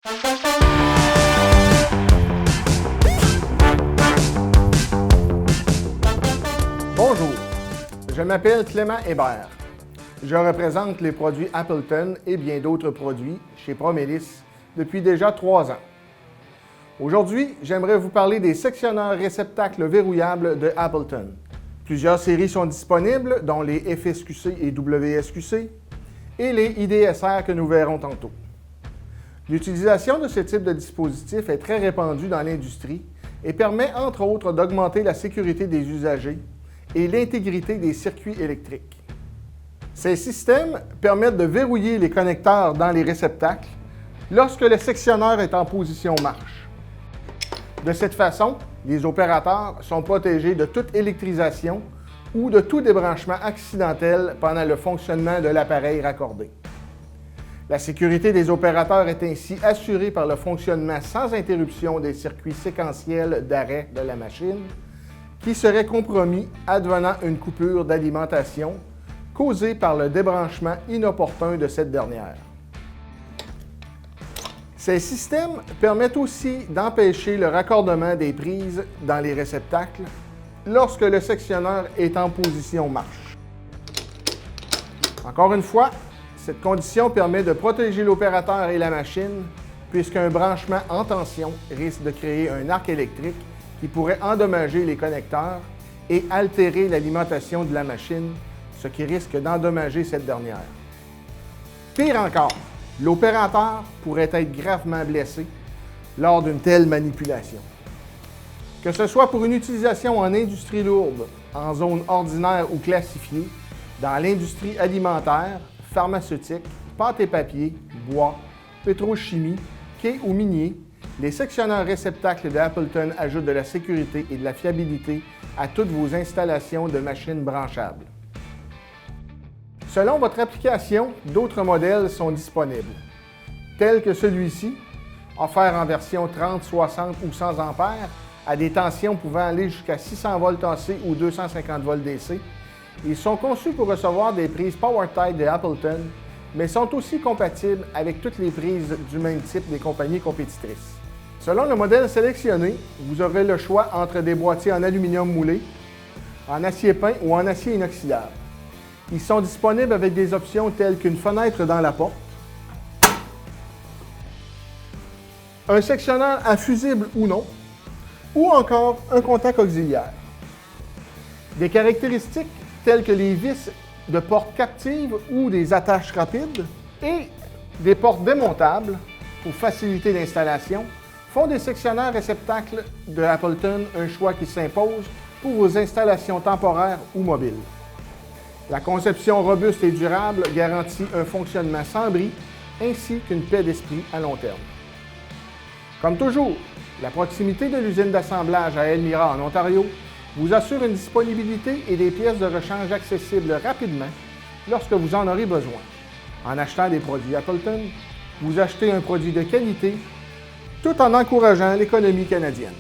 Bonjour, je m'appelle Clément Hébert. Je représente les produits Appleton et bien d'autres produits chez Promélis depuis déjà 3 ans. Aujourd'hui, j'aimerais vous parler des sectionneurs réceptacles verrouillables de Appleton. Plusieurs séries sont disponibles, dont les FSQC et WSQC et les IDSR que nous verrons tantôt. L'utilisation de ce type de dispositif est très répandue dans l'industrie et permet entre autres d'augmenter la sécurité des usagers et l'intégrité des circuits électriques. Ces systèmes permettent de verrouiller les connecteurs dans les réceptacles lorsque le sectionneur est en position marche. De cette façon, les opérateurs sont protégés de toute électrisation ou de tout débranchement accidentel pendant le fonctionnement de l'appareil raccordé. La sécurité des opérateurs est ainsi assurée par le fonctionnement sans interruption des circuits séquentiels d'arrêt de la machine, qui serait compromis advenant une coupure d'alimentation causée par le débranchement inopportun de cette dernière. Ces systèmes permettent aussi d'empêcher le raccordement des prises dans les réceptacles lorsque le sectionneur est en position marche. Encore une fois, cette condition permet de protéger l'opérateur et la machine puisqu'un branchement en tension risque de créer un arc électrique qui pourrait endommager les connecteurs et altérer l'alimentation de la machine, ce qui risque d'endommager cette dernière. Pire encore, l'opérateur pourrait être gravement blessé lors d'une telle manipulation. Que ce soit pour une utilisation en industrie lourde, en zone ordinaire ou classifiée, dans l'industrie alimentaire, pharmaceutique, pâte et papier, bois, pétrochimie, quai ou minier, les sectionneurs réceptacles de Appleton ajoutent de la sécurité et de la fiabilité à toutes vos installations de machines branchables. Selon votre application, d'autres modèles sont disponibles, tels que celui-ci, offert en version 30, 60 ou 100 A à des tensions pouvant aller jusqu'à 600 volts AC ou 250 volts DC. Ils sont conçus pour recevoir des prises PowerType de Appleton, mais sont aussi compatibles avec toutes les prises du même type des compagnies compétitrices. Selon le modèle sélectionné, vous aurez le choix entre des boîtiers en aluminium moulé, en acier peint ou en acier inoxydable. Ils sont disponibles avec des options telles qu'une fenêtre dans la porte, un sectionneur à fusible ou non, ou encore un contact auxiliaire. Des caractéristiques telles que les vis de porte captive ou des attaches rapides et des portes démontables pour faciliter l'installation font des sectionneurs réceptacles de Appleton un choix qui s'impose pour vos installations temporaires ou mobiles. La conception robuste et durable garantit un fonctionnement sans bris ainsi qu'une paix d'esprit à long terme. Comme toujours, la proximité de l'usine d'assemblage à Elmira en Ontario vous assure une disponibilité et des pièces de rechange accessibles rapidement lorsque vous en aurez besoin. En achetant des produits Appleton, vous achetez un produit de qualité tout en encourageant l'économie canadienne.